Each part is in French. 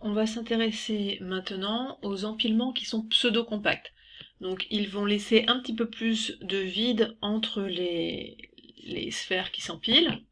On va s'intéresser maintenant aux empilements qui sont pseudo-compacts. Donc ils vont laisser un petit peu plus de vide entre les sphères qui s'empilent.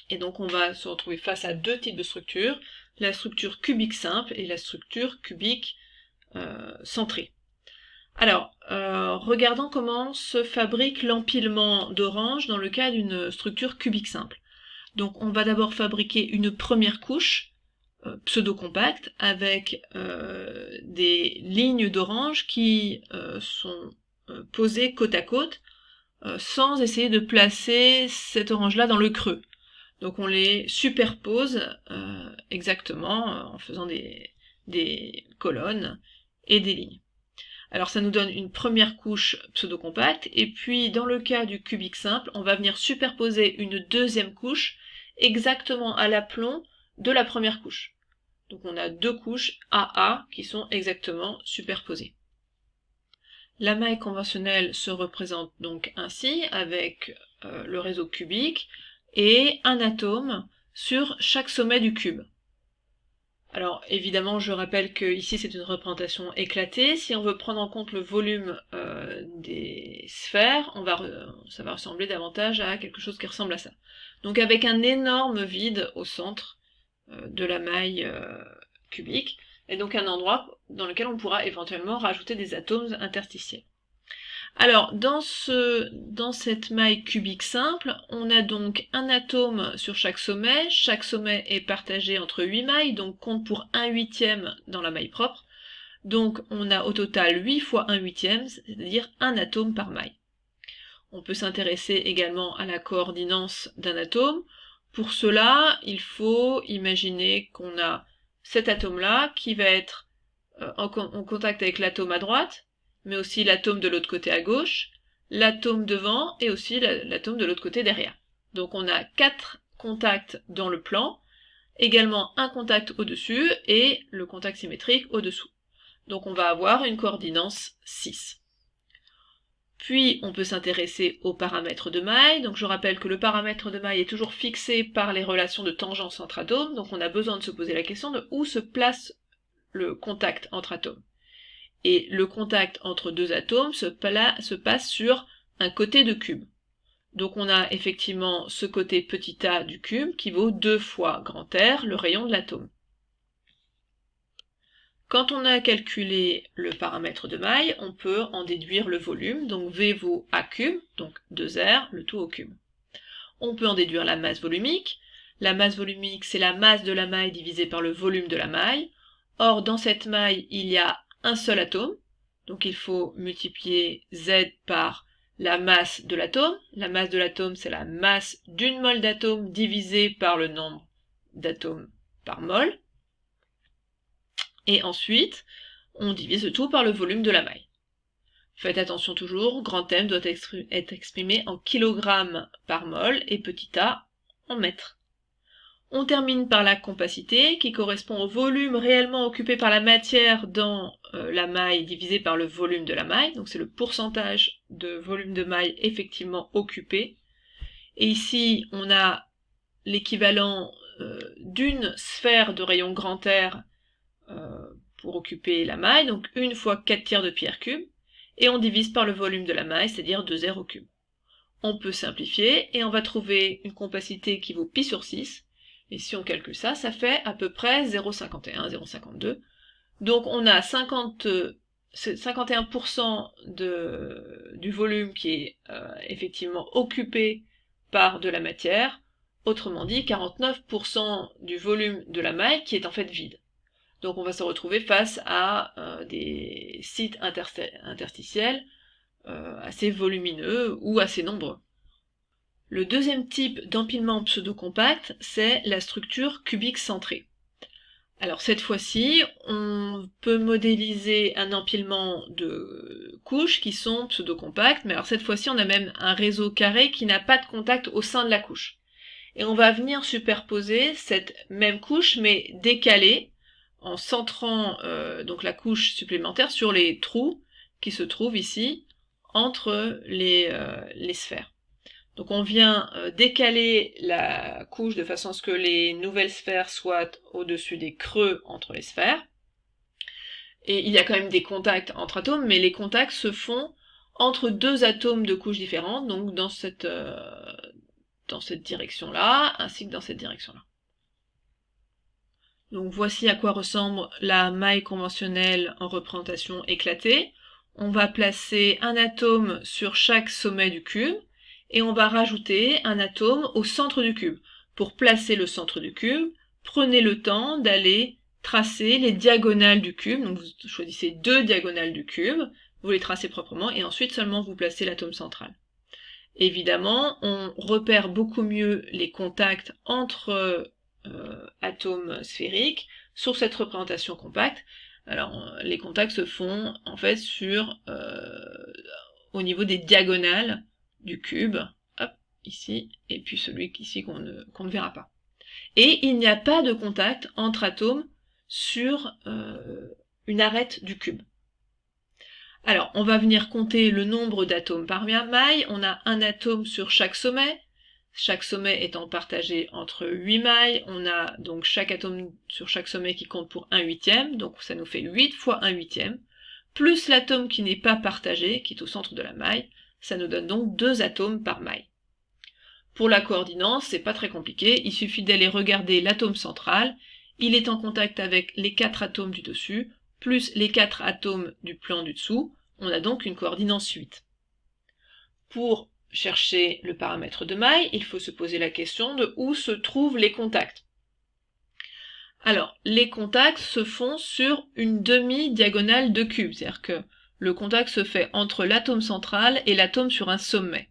Et donc on va se retrouver face à deux types de structures, la structure cubique simple et la structure cubique centrée. Alors, regardons comment se fabrique l'empilement d'orange dans le cas d'une structure cubique simple. Donc on va d'abord fabriquer une première couche pseudo-compacte avec des lignes d'orange qui sont posées côte à côte sans essayer de placer cette orange-là dans le creux. Donc on les superpose exactement en faisant des colonnes et des lignes. Alors ça nous donne une première couche pseudo-compacte, et puis dans le cas du cubique simple, on va venir superposer une deuxième couche exactement à l'aplomb de la première couche. Donc on a deux couches AA qui sont exactement superposées. La maille conventionnelle se représente donc ainsi, avec le réseau cubique et un atome sur chaque sommet du cube. Alors évidemment, je rappelle que ici c'est une représentation éclatée. Si on veut prendre en compte le volume des sphères, ça va ressembler davantage à quelque chose qui ressemble à ça. Donc avec un énorme vide au centre de la maille cubique, et donc un endroit dans lequel on pourra éventuellement rajouter des atomes interstitiels. Alors, dans cette maille cubique simple, on a donc un atome sur chaque sommet est partagé entre 8 mailles, donc compte pour 1/8 dans la maille propre, donc on a au total 8 fois 1/8, c'est-à-dire un atome par maille. On peut s'intéresser également à la coordinance d'un atome. Pour cela, il faut imaginer qu'on a cet atome-là qui va être en contact avec l'atome à droite, mais aussi l'atome de l'autre côté à gauche, l'atome devant et aussi l'atome de l'autre côté derrière. Donc on a 4 contacts dans le plan, également un contact au-dessus et le contact symétrique au-dessous. Donc on va avoir une coordinance 6. Puis on peut s'intéresser aux paramètres de maille. Donc je rappelle que le paramètre de maille est toujours fixé par les relations de tangence entre atomes, donc on a besoin de se poser la question de où se place le contact entre atomes. Et le contact entre deux atomes se passe sur un côté de cube. Donc on a effectivement ce côté petit a du cube qui vaut 2 fois grand R, le rayon de l'atome. Quand on a calculé le paramètre de maille, on peut en déduire le volume, donc V vaut A cube, donc 2R, le tout au cube. On peut en déduire la masse volumique. La masse volumique, c'est la masse de la maille divisée par le volume de la maille. Or, dans cette maille, il y a un seul atome, donc il faut multiplier Z par la masse de l'atome. La masse de l'atome, c'est la masse d'une mole d'atome divisée par le nombre d'atomes par mole. Et ensuite, on divise le tout par le volume de la maille. Faites attention toujours, grand M doit être exprimé en kilogrammes par mol et petit a en mètres. On termine par la compacité, qui correspond au volume réellement occupé par la matière dans la maille divisé par le volume de la maille, donc c'est le pourcentage de volume de maille effectivement occupé. Et ici, on a l'équivalent d'une sphère de rayon grand R pour occuper la maille, donc 1 fois 4/3 de pi r cube, et on divise par le volume de la maille, c'est-à-dire 2R au cube. On peut simplifier, et on va trouver une compacité qui vaut pi sur 6, et si on calcule ça, ça fait à peu près 0,51, 0,52. Donc on a 51% du volume qui est effectivement occupé par de la matière, autrement dit 49% du volume de la maille qui est en fait vide. Donc on va se retrouver face à des sites interstitiels assez volumineux ou assez nombreux. Le deuxième type d'empilement pseudo-compact, c'est la structure cubique centrée. Alors cette fois-ci, on peut modéliser un empilement de couches qui sont pseudo-compactes, mais alors cette fois-ci on a même un réseau carré qui n'a pas de contact au sein de la couche. Et on va venir superposer cette même couche, mais décalée, en centrant donc la couche supplémentaire sur les trous qui se trouvent ici entre les sphères. Donc on vient décaler la couche de façon à ce que les nouvelles sphères soient au-dessus des creux entre les sphères. Et il y a quand même des contacts entre atomes, mais les contacts se font entre deux atomes de couches différentes, donc dans cette direction-là, ainsi que dans cette direction-là. Donc voici à quoi ressemble la maille conventionnelle en représentation éclatée. On va placer un atome sur chaque sommet du cube, et on va rajouter un atome au centre du cube. Pour placer le centre du cube, prenez le temps d'aller tracer les diagonales du cube. Donc vous choisissez deux diagonales du cube, vous les tracez proprement, et ensuite seulement vous placez l'atome central. Évidemment, on repère beaucoup mieux les contacts entre atomes sphériques sur cette représentation compacte. Alors, les contacts se font en fait au niveau des diagonales du cube, hop, ici, et puis celui ici qu'on ne verra pas. Et il n'y a pas de contact entre atomes sur une arête du cube. Alors, on va venir compter le nombre d'atomes par maille. On a un atome sur chaque sommet étant partagé entre 8 mailles. On a donc chaque atome sur chaque sommet qui compte pour 1/8, donc ça nous fait 8 fois 1/8, plus l'atome qui n'est pas partagé, qui est au centre de la maille, ça nous donne donc 2 atomes par maille. Pour la coordinance, c'est pas très compliqué, il suffit d'aller regarder l'atome central, il est en contact avec les 4 atomes du dessus, plus les 4 atomes du plan du dessous, on a donc une coordinance 8. Pour chercher le paramètre de maille, il faut se poser la question de où se trouvent les contacts. Alors, les contacts se font sur une demi-diagonale de cube, c'est-à-dire que le contact se fait entre l'atome central et l'atome sur un sommet.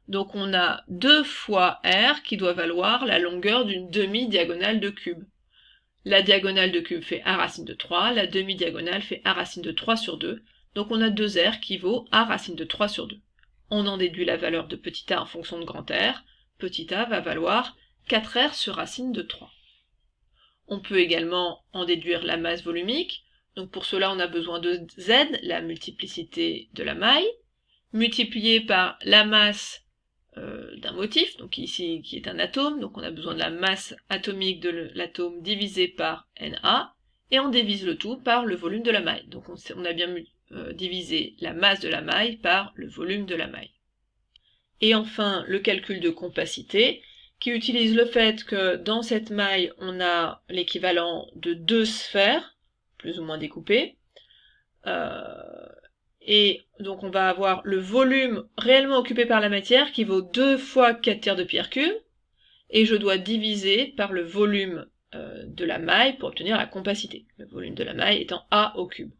Donc on a 2 fois R qui doit valoir la longueur d'une demi-diagonale de cube. La diagonale de cube fait A racine de 3, la demi-diagonale fait A racine de 3 sur 2, donc on a 2R qui vaut A racine de 3 sur 2. On en déduit la valeur de petit a en fonction de grand R, petit a va valoir 4R sur racine de 3. On peut également en déduire la masse volumique, donc pour cela on a besoin de Z, la multiplicité de la maille, multiplié par la masse d'un motif, donc ici qui est un atome, donc on a besoin de la masse atomique de l'atome divisé par Na, et on divise le tout par le volume de la maille. Donc on a bien divisé la masse de la maille par le volume de la maille. Et enfin, le calcul de compacité, qui utilise le fait que dans cette maille, on a l'équivalent de 2 sphères, plus ou moins découpées, et donc on va avoir le volume réellement occupé par la matière qui vaut 2 fois 4 tiers de pierre cube, et je dois diviser par le volume de la maille pour obtenir la compacité. Le volume de la maille étant A au cube.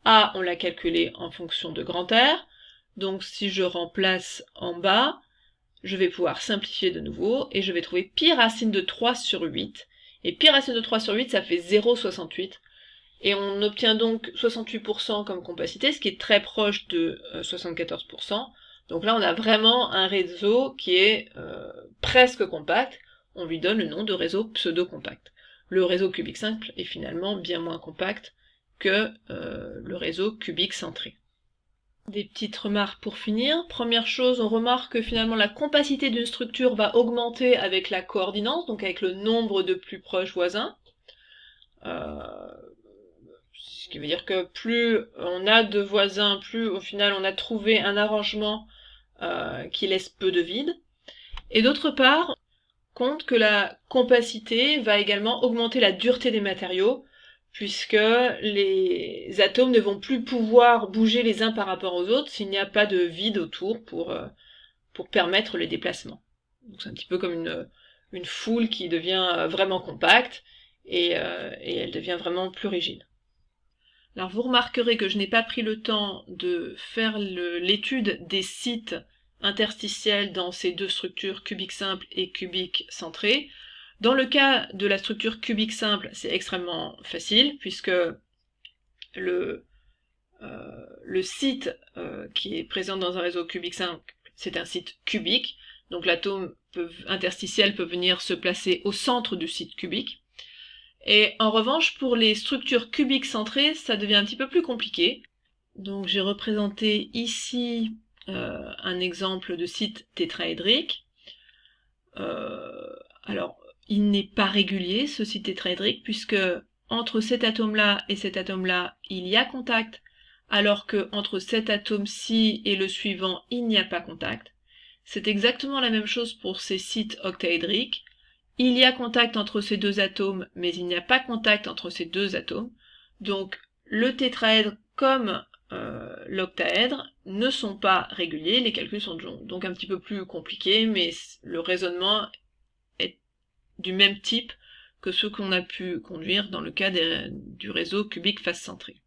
A, on l'a calculé en fonction de grand R, donc si je remplace en bas, je vais pouvoir simplifier de nouveau, et je vais trouver pi racine de 3 sur 8, et pi racine de 3 sur 8, ça fait 0,68, et on obtient donc 68% comme compacité, ce qui est très proche de 74%. Donc là, on a vraiment un réseau qui est presque compact. On lui donne le nom de réseau pseudo-compact. Le réseau cubique simple est finalement bien moins compact que le réseau cubique centré. Des petites remarques pour finir. Première chose, on remarque que finalement la compacité d'une structure va augmenter avec la coordinance, donc avec le nombre de plus proches voisins. Ce qui veut dire que plus on a de voisins, plus au final on a trouvé un arrangement qui laisse peu de vide. Et d'autre part, on compte que la compacité va également augmenter la dureté des matériaux, puisque les atomes ne vont plus pouvoir bouger les uns par rapport aux autres s'il n'y a pas de vide autour pour permettre les déplacements. Donc c'est un petit peu comme une foule qui devient vraiment compacte, et elle devient vraiment plus rigide. Alors vous remarquerez que je n'ai pas pris le temps de faire l'étude des sites interstitiels dans ces deux structures cubique simple et cubique centré. Dans le cas de la structure cubique simple, c'est extrêmement facile, puisque le site qui est présent dans un réseau cubique simple, c'est un site cubique, donc l'atome interstitiel peut venir se placer au centre du site cubique. Et en revanche, pour les structures cubiques centrées, ça devient un petit peu plus compliqué. Donc j'ai représenté ici un exemple de site tétraédrique. alors, il n'est pas régulier, ce site tétraédrique, puisque entre cet atome-là et cet atome-là, il y a contact, alors que entre cet atome-ci et le suivant, il n'y a pas contact. C'est exactement la même chose pour ces sites octaédriques. Il y a contact entre ces deux atomes, mais il n'y a pas contact entre ces deux atomes. Donc, le tétraèdre comme l'octaèdre ne sont pas réguliers, les calculs sont donc un petit peu plus compliqués, mais le raisonnement est du même type que ceux qu'on a pu conduire dans le cas du réseau cubique face centré.